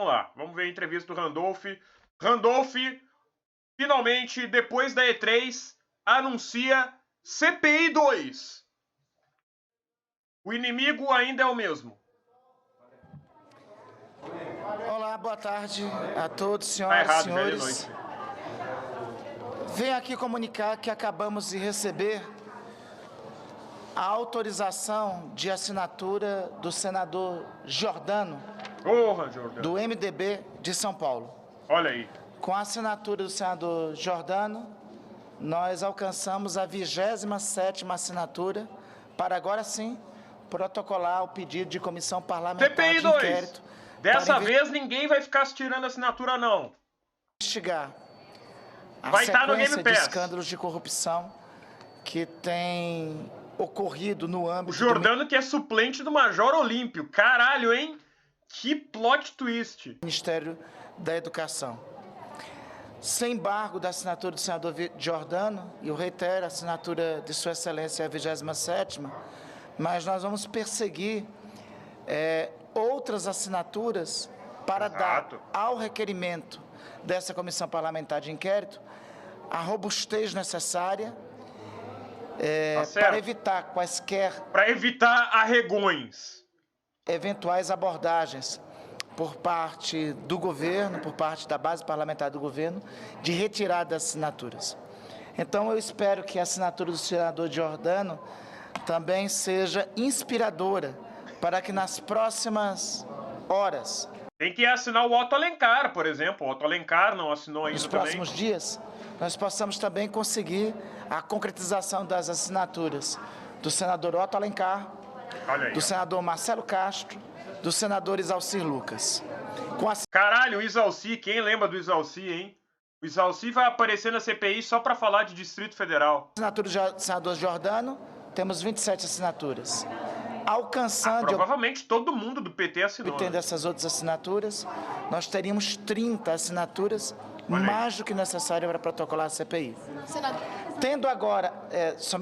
vamos lá. Vamos ver a entrevista do Randolph. Randolph, finalmente, depois da E3, anuncia CPI 2. O inimigo ainda é o mesmo. Olá, boa tarde a todos, senhoras e senhores. Venho aqui comunicar que acabamos de receber a autorização de assinatura do senador Giordano, do MDB de São Paulo. Olha aí. Com a assinatura do senador Giordano, nós alcançamos a 27ª assinatura para, agora sim, protocolar o pedido de comissão parlamentar CPI de inquérito. Dessa vez ninguém vai ficar se tirando assinatura, não. Investigar a vai estar no Game sequência Pass. De escândalos de corrupção que tem ocorrido no âmbito... O Giordano que é suplente do Major Olímpio. Caralho, hein? Que plot twist. Ministério da Educação. Sem embargo da assinatura do senador Giordano, e eu reitero, a assinatura de Sua Excelência é a 27ª, mas nós vamos perseguir outras assinaturas para dar ao requerimento dessa comissão parlamentar de inquérito a robustez necessária para evitar quaisquer... Para evitar arregões. Eventuais abordagens por parte do governo, por parte da base parlamentar do governo, de retirada das assinaturas. Então, eu espero que a assinatura do senador Giordano também seja inspiradora para que nas próximas horas... Tem que assinar o Otto Alencar, por exemplo. O Otto Alencar não assinou ainda também. Nos próximos dias, nós possamos também conseguir a concretização das assinaturas do senador Otto Alencar, do senador Marcelo Castro, do senador Isalcir Lucas. Caralho, o Isalcir, quem lembra do Isalcir, hein? O Isalcir vai aparecer na CPI só para falar de Distrito Federal. Assinatura do senador Giordano, temos 27 assinaturas. Alcançando... provavelmente todo mundo do PT assinou. Tendo essas outras assinaturas, nós teríamos 30 assinaturas, mais do que necessário para protocolar a CPI. Tendo agora... só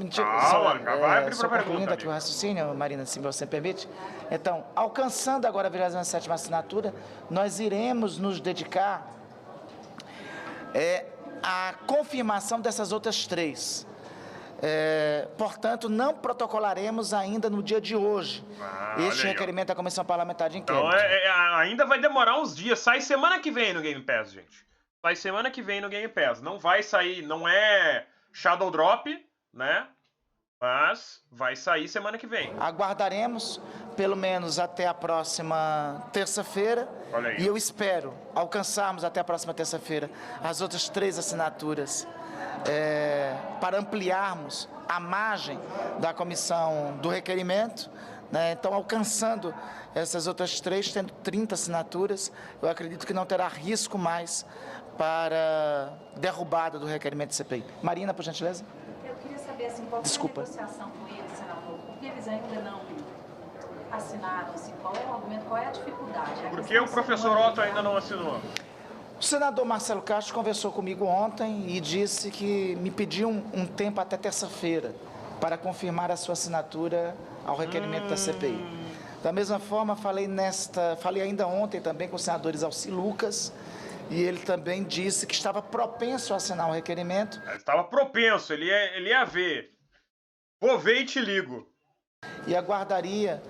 concluindo aqui o raciocínio, Marina, se você me permite. Então, alcançando agora a 27ª assinatura, nós iremos nos dedicar à confirmação dessas outras 3. Portanto, não protocolaremos ainda no dia de hoje este requerimento da Comissão Parlamentar de Inquérito. Então, ainda vai demorar uns dias. Sai semana que vem no Game Pass, gente. Sai semana que vem no Game Pass. Não vai sair, não é Shadow Drop, né? Mas vai sair semana que vem. Aguardaremos pelo menos até a próxima terça-feira. E eu espero alcançarmos até a próxima terça-feira as outras 3 assinaturas para ampliarmos a margem da comissão do requerimento. Né? Então, alcançando essas outras 3, tendo 30 assinaturas, eu acredito que não terá risco mais para derrubada do requerimento de CPI. Marina, por gentileza. Eu queria saber assim, qual foi a negociação com eles, senador? Por que eles ainda não assinaram? Assim, qual é o argumento, qual é a dificuldade? Por que o professor Otto ainda não assinou? O senador Marcelo Castro conversou comigo ontem e disse que me pediu um tempo até terça-feira para confirmar a sua assinatura ao requerimento da CPI. Da mesma forma, falei ainda ontem também com o senador Isalcir Lucas, e ele também disse que estava propenso a assinar o requerimento. Estava propenso, ele ia ver. Vou ver e te ligo. E aguardaria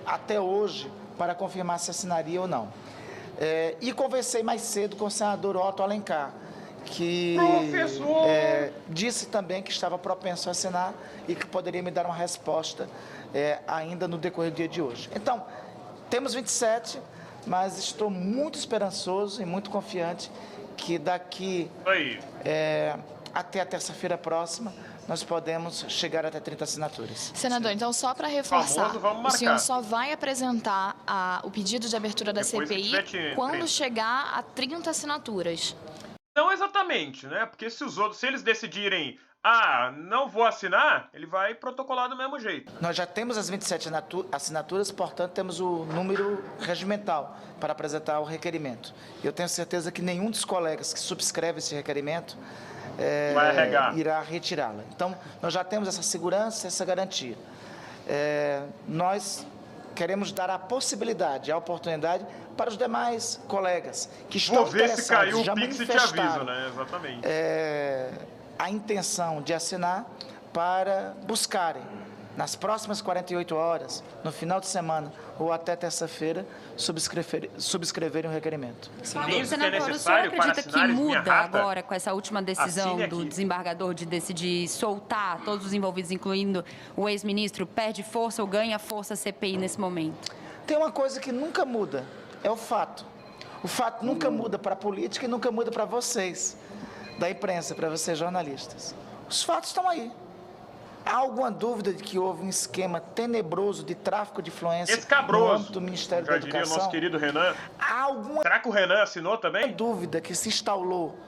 até hoje para confirmar se assinaria ou não. E conversei mais cedo com o senador Otto Alencar, que disse também que estava propenso a assinar e que poderia me dar uma resposta ainda no decorrer do dia de hoje. Então, temos 27, mas estou muito esperançoso e muito confiante que daqui até a terça-feira próxima nós podemos chegar até 30 assinaturas. Senador, então só para reforçar, o senhor só vai apresentar o pedido de abertura da CPI quando chegar a 30 assinaturas. Não exatamente, né? Porque se eles decidirem, não vou assinar, ele vai protocolar do mesmo jeito. Nós já temos as 27 assinaturas, portanto, temos o número regimental para apresentar o requerimento. Eu tenho certeza que nenhum dos colegas que subscreve esse requerimento irá retirá-la. Então, nós já temos essa segurança, essa garantia. Nós queremos dar a possibilidade, a oportunidade para os demais colegas que estão Vou ver se caiu já o Pix e te aviso, né? Exatamente. A intenção de assinar para buscarem, nas próximas 48 horas, no final de semana ou até terça-feira, subscreverem o requerimento. Senador, o senhor acredita que muda agora com essa última decisão do desembargador de decidir soltar todos os envolvidos, incluindo o ex-ministro, perde força ou ganha força a CPI nesse momento? Tem uma coisa que nunca muda, é o fato. O fato nunca muda para a política e nunca muda para vocês, da imprensa, para vocês jornalistas. Os fatos estão aí. Há alguma dúvida de que houve um esquema tenebroso de tráfico de influência no âmbito do Ministério da Educação? Diria o nosso querido Renan. Será que o Renan assinou também? Dúvida que se instaurou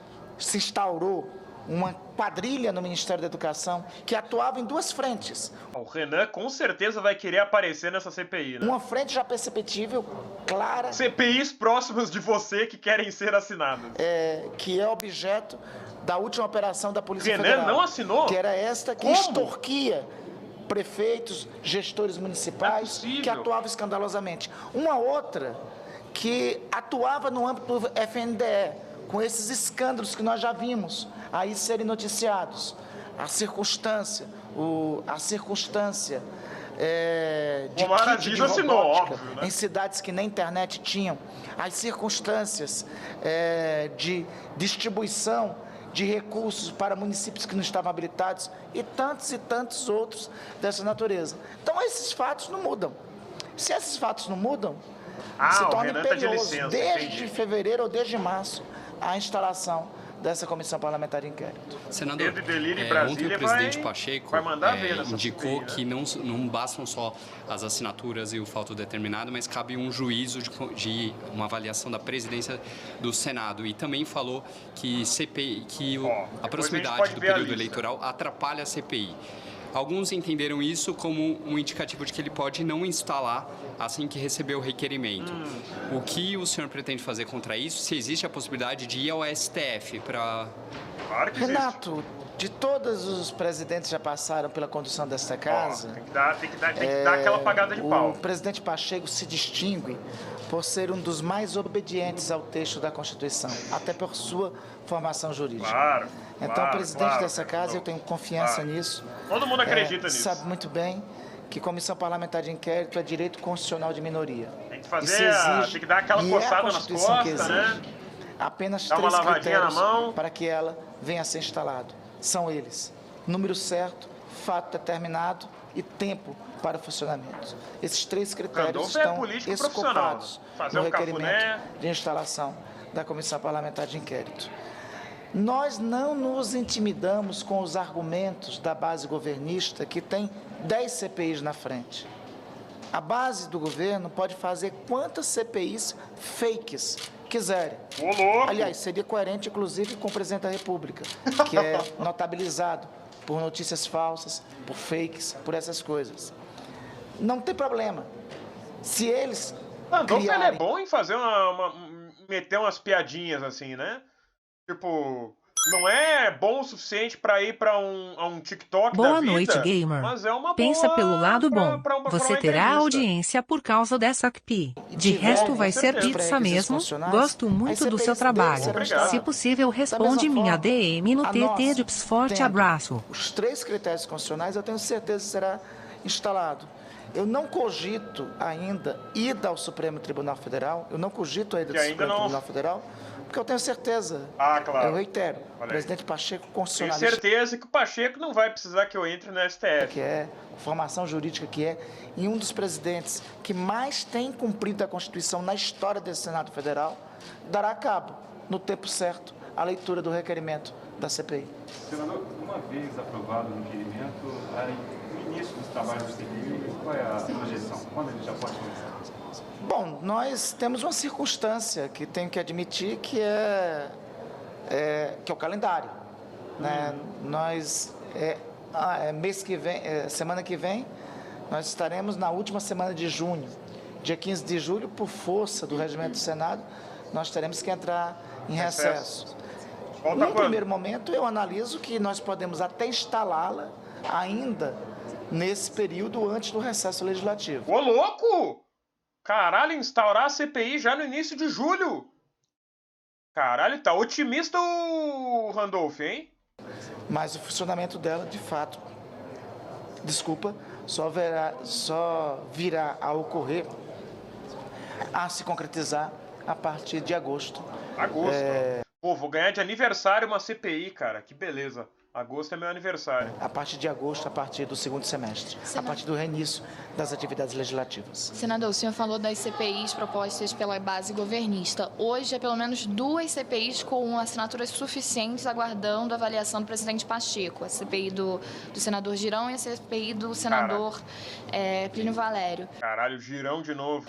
uma quadrilha no Ministério da Educação que atuava em duas frentes. O Renan com certeza vai querer aparecer nessa CPI, né? Uma frente já perceptível, clara. CPIs próximas de você que querem ser assinadas. Que é objeto da última operação da Polícia Federal. Renan não assinou? Que era esta que extorquia prefeitos, gestores municipais que atuavam escandalosamente. Uma outra que atuava no âmbito do FNDE, com esses escândalos que nós já vimos aí serem noticiados. A circunstância de kit de robótica em cidades que nem internet tinham, as circunstâncias de distribuição de recursos para municípios que não estavam habilitados e tantos outros dessa natureza. Então, esses fatos não mudam. Se esses fatos não mudam, se torna imperioso, desde fevereiro ou desde março, a instalação dessa comissão parlamentar de inquérito. Senador, ontem o presidente Pacheco indicou que não bastam só as assinaturas e o fato determinado, mas cabe um juízo de uma avaliação da presidência do Senado. E também falou que a proximidade do período eleitoral atrapalha a CPI. Alguns entenderam isso como um indicativo de que ele pode não instalar assim que receber o requerimento. O que o senhor pretende fazer contra isso? Se existe a possibilidade de ir ao STF para... Claro que Renato, de todos os presidentes que já passaram pela condução desta casa... Tem que dar aquela apagada de pau. O presidente Pacheco se distingue por ser um dos mais obedientes ao texto da Constituição, até por sua formação jurídica. Então, o presidente dessa casa, eu tenho confiança nisso. Todo mundo acredita nisso. Sabe muito bem que comissão parlamentar de inquérito é direito constitucional de minoria. Tem que fazer, tem que dar aquela coçada nas costas, né? Apenas 3 critérios para que ela venha a ser instalada. São eles: número certo, fato determinado e tempo para o funcionamento. Esses 3 critérios estão escopados no requerimento de instalação da comissão parlamentar de inquérito. Nós não nos intimidamos com os argumentos da base governista que tem 10 CPIs na frente. A base do governo pode fazer quantas CPIs fakes quiserem. Aliás, seria coerente, inclusive, com o presidente da República, que é notabilizado por notícias falsas, por fakes, por essas coisas. Não tem problema. Se eles Ele é bom em fazer meter umas piadinhas assim, né? Tipo, não é bom o suficiente para ir para um TikTok Boa da vida, noite, gamer. mas é uma Pensa boa pelo lado bom. Você terá audiência por causa dessa CPI. De resto, vai ser pizza mesmo. Gosto muito do seu trabalho. Se possível, responde minha DM no TT de Forte abraço. Os 3 critérios constitucionais, eu tenho certeza que será instalado. Eu não cogito ainda ida ao Supremo Tribunal Federal. Eu não cogito a ida ao Supremo Tribunal Federal, porque eu tenho certeza. Claro. Eu reitero, o presidente Pacheco constitucionalista. Tenho certeza que o Pacheco não vai precisar que eu entre no STF. Que é formação jurídica que é, e um dos presidentes que mais tem cumprido a Constituição na história desse Senado Federal, dará cabo, no tempo certo, a leitura do requerimento da CPI. Senador, uma vez aprovado o requerimento, no início dos trabalhos do CPI, qual é a projeção? Quando ele já pode começar? Bom, nós temos uma circunstância que tenho que admitir que é o calendário. Né? Mês que vem, semana que vem, nós estaremos na última semana de junho. Dia 15 de julho, por força do regimento do Senado, nós teremos que entrar em recesso. Num primeiro momento, eu analiso que nós podemos até instalá-la ainda nesse período antes do recesso legislativo. Ô, louco! Caralho, instaurar a CPI já no início de julho. Caralho, tá otimista o Randolph, hein? Mas o funcionamento dela, de fato, só virá a ocorrer, a se concretizar a partir de agosto. Agosto. Pô, vou ganhar de aniversário uma CPI, cara. Que beleza. Agosto é meu aniversário. A partir de agosto, a partir do segundo semestre, a partir do reinício das atividades legislativas. Senador, o senhor falou das CPIs propostas pela base governista. Hoje, há pelo menos 2 CPIs com assinaturas suficientes aguardando a avaliação do presidente Pacheco. A CPI do senador Girão e a CPI do senador Plínio Valério. Caralho, Girão de novo.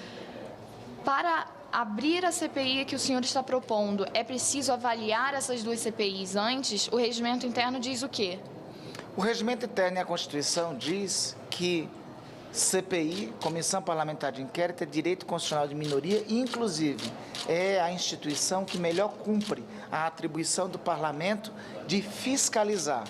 Para abrir a CPI que o senhor está propondo, é preciso avaliar essas 2 CPIs antes? O regimento interno diz o quê? O regimento interno e a Constituição diz que CPI, Comissão Parlamentar de Inquérito, é direito constitucional de minoria e, inclusive, é a instituição que melhor cumpre a atribuição do Parlamento de fiscalizar.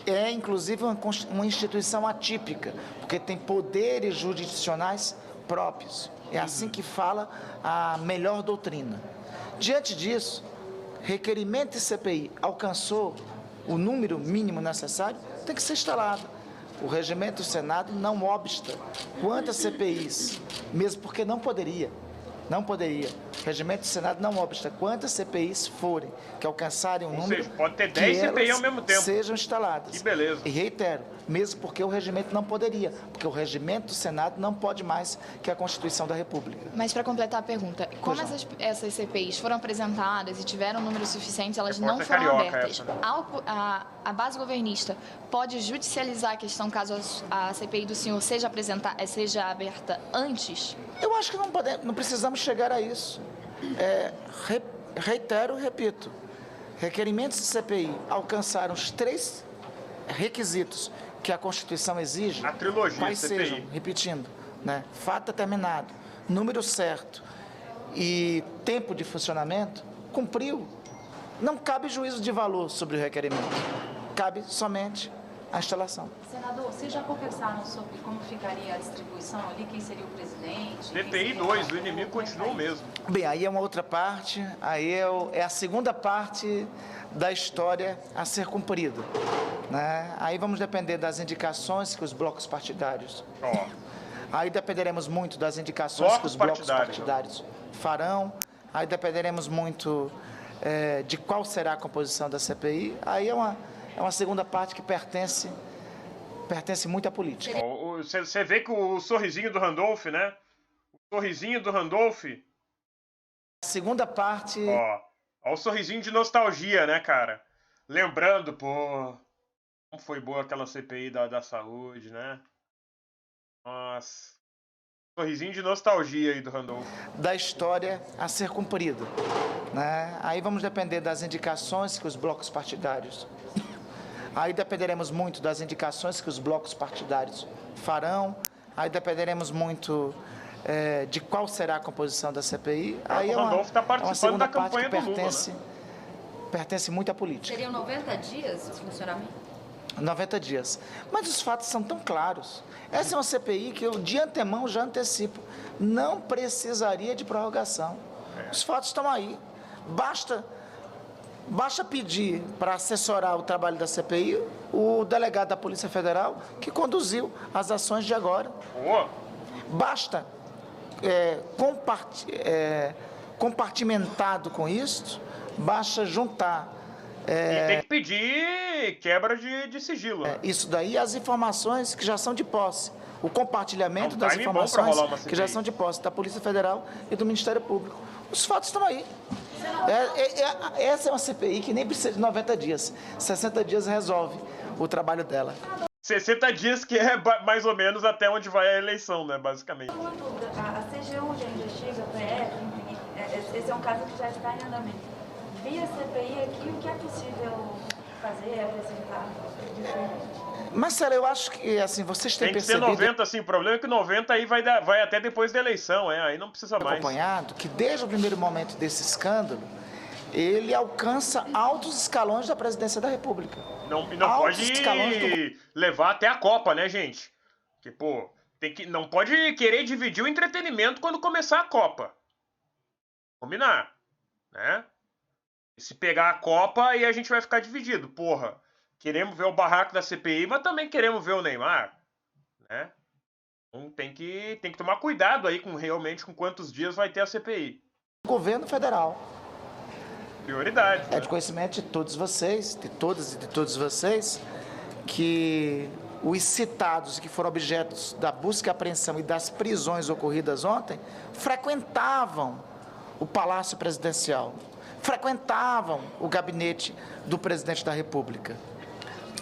É, inclusive, uma instituição atípica, porque tem poderes jurisdicionais próprios. É assim que fala a melhor doutrina. Diante disso, requerimento de CPI alcançou o número mínimo necessário, tem que ser instalado. O regimento do Senado não obsta quantas CPIs, mesmo porque não poderia. O regimento do Senado não obsta quantas CPIs forem, que alcançarem um número... Ou seja, pode ter 10 CPI ao mesmo tempo. Sejam instaladas. Que beleza. E reitero, mesmo porque o regimento não poderia, porque o regimento do Senado não pode mais que a Constituição da República. Mas, para completar a pergunta, como essas CPIs foram apresentadas e tiveram número suficiente, elas não foram abertas. A base governista pode judicializar a questão caso a CPI do senhor seja aberta antes? Eu acho que não precisamos chegar a isso. Repito, requerimentos de CPI alcançaram os 3 requisitos que a Constituição exige. A trilogia quais CPI. sejam, repetindo, né? Fato determinado, número certo e tempo de funcionamento, cumpriu. Não cabe juízo de valor sobre o requerimento, cabe somente a instalação. Senador, vocês já conversaram sobre como ficaria a distribuição ali, quem seria o presidente? CPI 2, o inimigo continua o mesmo. Bem, aí é uma outra parte, aí é a segunda parte da história a ser cumprida, né? Aí vamos depender das indicações que os blocos partidários... Aí dependeremos muito das indicações que os blocos partidários farão, aí dependeremos muito de qual será a composição da CPI, aí é uma segunda parte que pertence muito à política. Você vê que o sorrisinho do Randolph, né? O sorrisinho do Randolph... A segunda parte... Ó o sorrisinho de nostalgia, né, cara? Lembrando, como foi boa aquela CPI da saúde, né? Nossa. Sorrisinho de nostalgia aí do Randolph. Da história a ser cumprida, né? Aí vamos depender das indicações que os blocos partidários... Aí dependeremos muito das indicações que os blocos partidários farão, aí dependeremos muito de qual será a composição da CPI. Aí o Randolph está participando da campanha do Lula, pertence muito à política. Seriam 90 dias de funcionamento? 90 dias. Mas os fatos são tão claros. Essa é uma CPI que eu, de antemão, já antecipo. Não precisaria de prorrogação. Os fatos estão aí. Basta pedir para assessorar o trabalho da CPI o delegado da Polícia Federal que conduziu as ações de agora. Basta, compartimentado com isso, basta juntar... E tem que pedir quebra de sigilo. Isso daí, as informações que já são de posse. O compartilhamento das informações que já são de posse da Polícia Federal e do Ministério Público. Os fatos estão aí. Essa é uma CPI que nem precisa de 90 dias. 60 dias resolve o trabalho dela. 60 dias que é mais ou menos até onde vai a eleição, né, basicamente. Uma dúvida, a CGU já investiga, a PF, esse é um caso que já está em andamento. Via CPI aqui, o que é possível fazer, apresentar? Marcelo, eu acho que, assim, vocês têm percebido... Tem que ser 90, assim, o problema é que 90 aí vai até depois da eleição, aí não precisa mais. Acompanhado que desde o primeiro momento desse escândalo, ele alcança altos escalões da presidência da República. Não pode levar até a Copa, né, gente? Porque, pô, não pode querer dividir o entretenimento quando começar a Copa. Combinar, né? E se pegar a Copa, aí a gente vai ficar dividido. Porra, queremos ver o barraco da CPI, mas também queremos ver o Neymar, né? Então tem que tomar cuidado aí realmente com quantos dias vai ter a CPI. Governo federal. Prioridade. É de conhecimento de todos vocês, de todas e de todos vocês, que os citados que foram objetos da busca e apreensão e das prisões ocorridas ontem frequentavam o Palácio Presidencial, frequentavam o gabinete do presidente da República.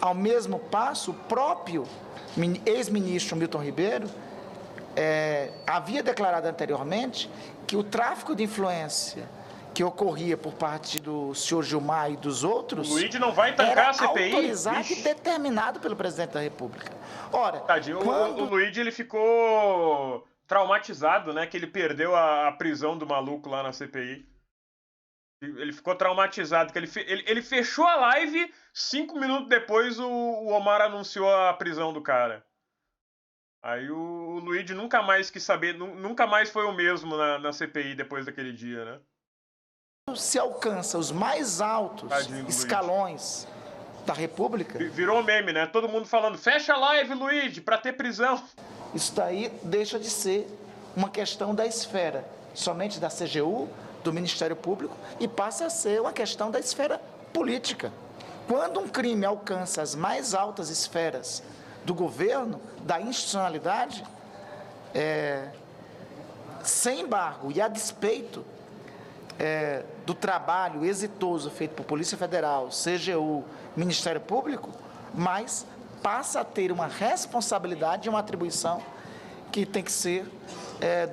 Ao mesmo passo, o próprio ex-ministro Milton Ribeiro havia declarado anteriormente que o tráfico de influência que ocorria por parte do senhor Gilmar e dos outros o Luigi não vai tancar a CPI? Autorizado e determinado pelo presidente da República. Ora, tadinho, o Luigi ele ficou traumatizado, né? Que ele perdeu a prisão do maluco lá na CPI. Ele ficou traumatizado, que ele fechou a live, 5 minutos depois o Omar anunciou a prisão do cara. Aí o Luigi nunca mais quis saber, nunca mais foi o mesmo na CPI depois daquele dia, né? Se alcança os mais altos escalões da República... Virou meme, né? Todo mundo falando, fecha a live, Luigi, para ter prisão. Isso daí deixa de ser uma questão da esfera, somente da CGU, do Ministério Público, e passa a ser uma questão da esfera política. Quando um crime alcança as mais altas esferas do governo, da institucionalidade, sem embargo e a despeito do trabalho exitoso feito por Polícia Federal, CGU, Ministério Público, mas passa a ter uma responsabilidade e uma atribuição que tem que ser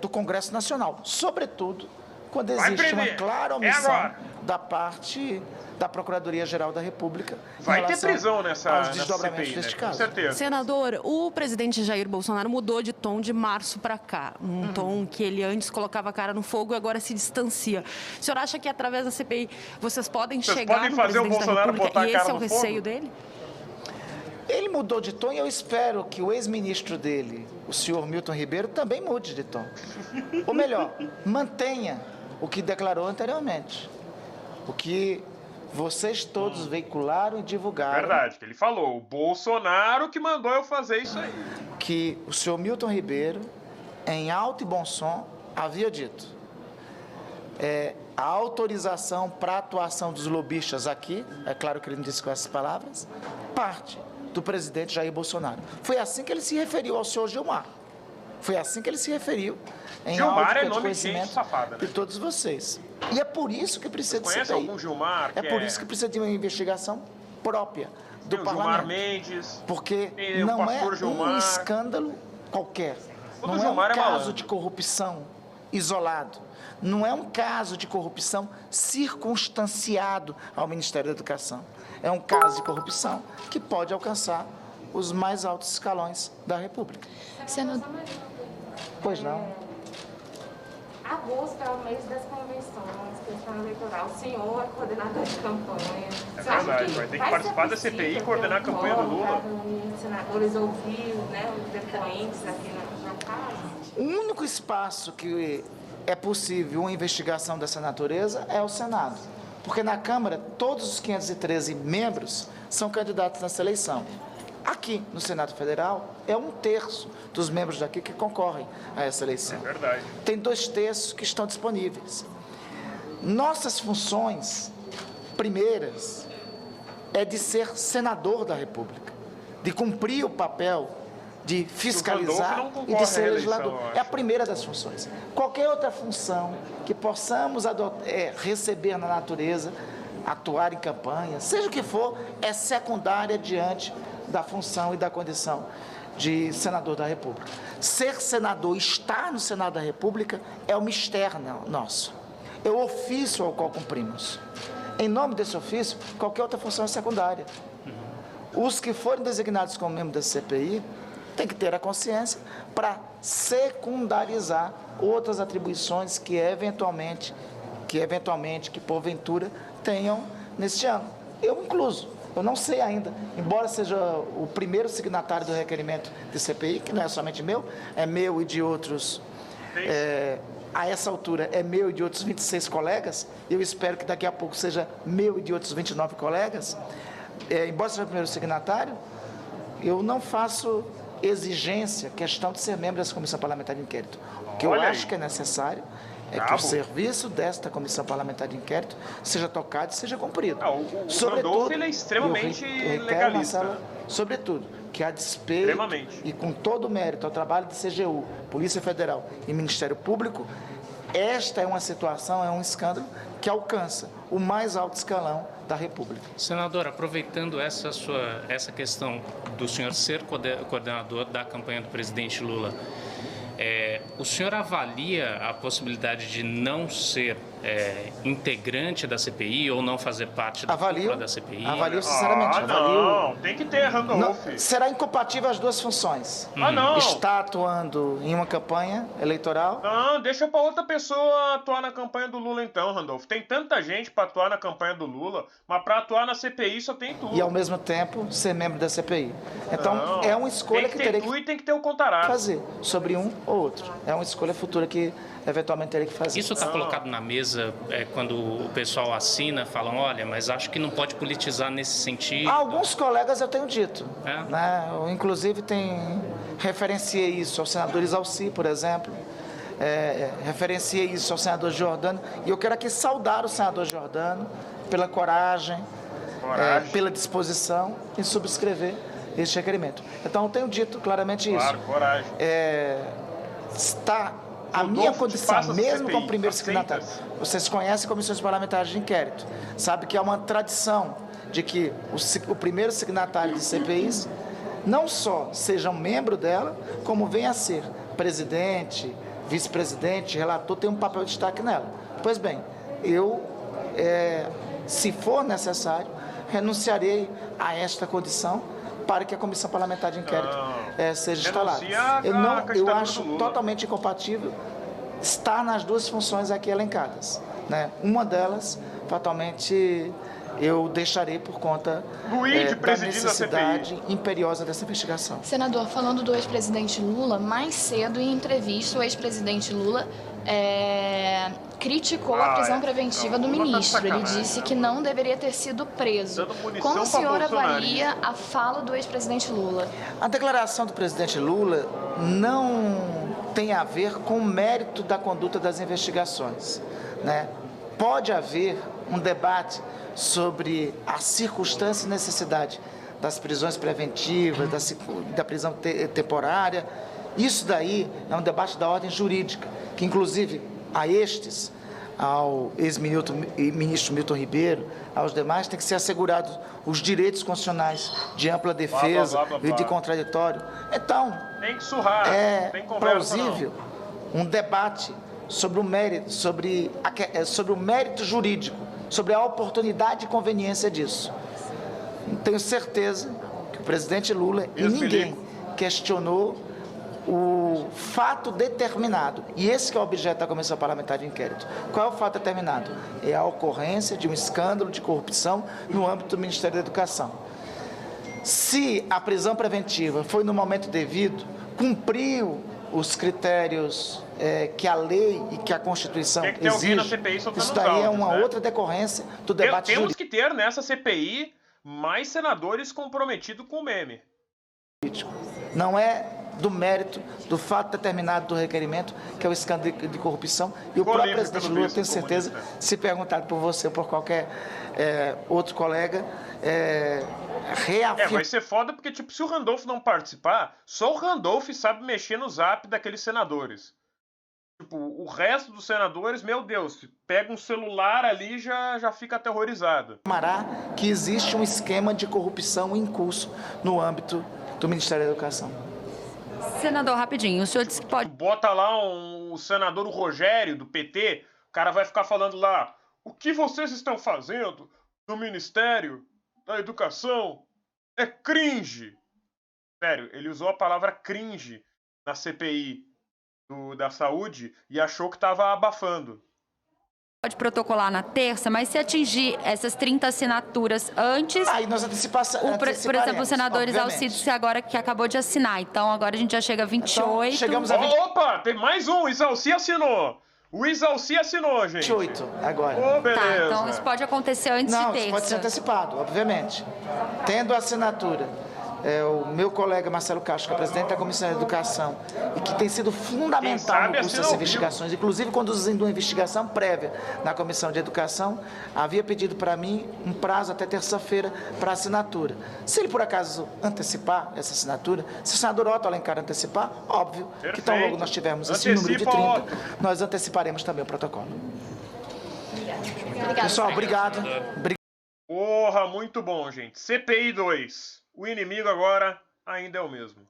do Congresso Nacional, sobretudo quando existe uma clara omissão da parte da Procuradoria-Geral da República. Vai ter prisão nessa desdobramentos CPI, deste né? caso. Com certeza. Senador, o presidente Jair Bolsonaro mudou de tom de março para cá. Um tom que ele antes colocava a cara no fogo e agora se distancia. O senhor acha que através da CPI vocês podem chegar no presidente da República e esse é o receio dele? Ele mudou de tom e eu espero que o ex-ministro dele, o senhor Milton Ribeiro, também mude de tom. Ou melhor, mantenha o que declarou anteriormente. O que vocês todos veicularam e divulgaram. Verdade, que ele falou. O Bolsonaro que mandou eu fazer isso aí. Que o senhor Milton Ribeiro, em alto e bom som, havia dito. A autorização para a atuação dos lobistas aqui, é claro que ele não disse com essas palavras, parte do presidente Jair Bolsonaro. Foi assim que ele se referiu ao senhor Gilmar. Foi assim que ele se referiu em Gilmar áudio é nome de gente safada, né? De todos vocês. E é por isso que precisa de CPI. Conhece algum Gilmar? É por isso que precisa de uma investigação própria do parlamento. Gilmar Mendes. Porque não é um escândalo qualquer. Não é um caso de corrupção isolado. Não é um caso de corrupção circunstanciado ao Ministério da Educação. É um caso de corrupção que pode alcançar os mais altos escalões da República. Pois não. Agosto é o mês das convenções, questão eleitoral. O senhor é coordenador de campanha. É verdade, vai ter que participar da CPI e coordenar a campanha do Lula. Os senadores ouvir, né, os depoentes aqui na casa. O único espaço que é possível uma investigação dessa natureza é o Senado. Porque na Câmara, todos os 513 membros são candidatos nessa eleição. Aqui, no Senado Federal, é 1/3 dos membros daqui que concorrem a essa eleição. É verdade. Tem 2/3 que estão disponíveis. Nossas funções primeiras é de ser senador da República, de cumprir o papel de fiscalizar e de ser legislador. É a primeira das funções. Qualquer outra função que possamos receber na natureza, atuar em campanha, seja o que for, é secundária diante da função e da condição de senador da República. Ser senador, estar no Senado da República é um mistério nosso. É o ofício ao qual cumprimos. Em nome desse ofício, qualquer outra função é secundária. Os que forem designados como membros da CPI têm que ter a consciência para secundarizar outras atribuições que eventualmente que eventualmente, que porventura, tenham neste ano. Eu incluso. Eu não sei ainda, embora seja o primeiro signatário do requerimento de CPI, que não é somente meu, é meu e de outros, a essa altura é meu e de outros 26 colegas, eu espero que daqui a pouco seja meu e de outros 29 colegas, embora seja o primeiro signatário, eu não faço exigência, questão de ser membro dessa comissão parlamentar de inquérito. O que eu acho que é necessário é que o serviço desta comissão parlamentar de inquérito seja tocado e seja cumprido. O Randolph, ele é extremamente legalista. Marcelo, sobretudo, que a despeito e com todo o mérito ao trabalho de CGU, Polícia Federal e Ministério Público, esta é uma situação, é um escândalo que alcança o mais alto escalão da República. Senador, aproveitando essa questão do senhor ser coordenador da campanha do presidente Lula, o senhor avalia a possibilidade de não ser integrante da CPI ou não fazer parte da cúpula da CPI? Avalio, sinceramente. Não, tem que ter, Randolph. Será incompatível as duas funções. Não. Está atuando em uma campanha eleitoral. Não, deixa para outra pessoa atuar na campanha do Lula então, Randolph. Tem tanta gente para atuar na campanha do Lula, mas para atuar na CPI só tem tu. E ao mesmo tempo ser membro da CPI. Então é uma escolha que teria que tem que ter o Contarato. fazer sobre um ou outro. É uma escolha futura que eventualmente teria que fazer. Isso está colocado na mesa quando o pessoal assina, falam, olha, mas acho que não pode politizar nesse sentido. Alguns colegas eu tenho dito. Né? Eu, inclusive, referenciei isso ao senador Isalci, por exemplo. Referenciei isso ao senador Giordano. E eu quero aqui saudar o senador Giordano pela coragem. Pela disposição em subscrever esse requerimento. Então, eu tenho dito claramente isso. Claro, coragem. Está a minha condição, mesmo como primeiro signatário. Vocês conhecem comissões parlamentares de inquérito. Sabe que há uma tradição de que o primeiro signatário de CPIs não só seja um membro dela, como venha a ser presidente, vice-presidente, relator, tem um papel de destaque nela. Pois bem, eu, se for necessário, renunciarei a esta condição para que a comissão parlamentar de inquérito seja instalada. Eu acho totalmente incompatível estar nas duas funções aqui elencadas. Né? Uma delas, fatalmente, eu deixarei por conta da necessidade imperiosa dessa investigação. Senador, falando do ex-presidente Lula, mais cedo em entrevista, o ex-presidente Lula criticou a prisão preventiva do ministro. Ele disse que não deveria ter sido preso. Como o senhor avalia a fala do ex-presidente Lula? A declaração do presidente Lula não tem a ver com o mérito da conduta das investigações. Né? Pode haver um debate sobre a circunstância e necessidade das prisões preventivas, da prisão temporária. Isso daí é um debate da ordem jurídica, que inclusive ao ex-ministro Milton Ribeiro, aos demais, tem que ser assegurados os direitos constitucionais de ampla defesa e de contraditório. Então, tem que surrar, tem plausível um debate sobre o mérito, sobre o mérito jurídico, sobre a oportunidade e conveniência disso. Tenho certeza que o presidente Lula e ninguém questionou o fato determinado, e esse que é o objeto da Comissão Parlamentar de Inquérito. Qual é o fato determinado? É a ocorrência de um escândalo de corrupção no âmbito do Ministério da Educação. Se a prisão preventiva foi no momento devido, cumpriu os critérios que a lei e que a Constituição exige, isso daí é uma outra decorrência do debate jurídico. Temos que ter nessa CPI mais senadores comprometidos com o meme. Não é do mérito, do fato determinado do requerimento, que é o escândalo de corrupção. E o próprio presidente Lula, tenho certeza, se perguntado por você ou por qualquer outro colega, reafirma. Vai ser foda porque, tipo, se o Randolph não participar, só o Randolph sabe mexer no zap daqueles senadores. Tipo, o resto dos senadores, meu Deus, pega um celular ali e já fica aterrorizado. Que existe um esquema de corrupção em curso no âmbito do Ministério da Educação. Senador, rapidinho, o senhor disse que pode... Bota lá o senador Rogério, do PT, o cara vai ficar falando lá, o que vocês estão fazendo no Ministério da Educação é cringe. Sério, ele usou a palavra cringe na CPI da saúde e achou que estava abafando. Pode protocolar na terça, mas se atingir essas 30 assinaturas antes... Aí nós anteciparemos. Por exemplo, o senador Exalcides agora que acabou de assinar. Então, agora a gente já chega a 28. Então, chegamos a 20... Opa, tem mais um. O Exalci assinou. O Exalci assinou, gente. 28 agora. Oh, beleza. Tá, então isso pode acontecer antes de terça. Não, isso pode ser antecipado, obviamente. Tendo a assinatura... o meu colega Marcelo Castro, que é presidente da Comissão de Educação, e que tem sido fundamental no curso das investigações, inclusive conduzindo uma investigação prévia na Comissão de Educação, havia pedido para mim um prazo até terça-feira para assinatura. Se ele, por acaso, antecipar essa assinatura, se o senador Otto Alencar antecipar, óbvio que tão logo nós tivermos esse número de 30, nós anteciparemos também o protocolo. Obrigada. Pessoal, obrigado. Porra, muito bom, gente. CPI 2. O inimigo agora ainda é o mesmo.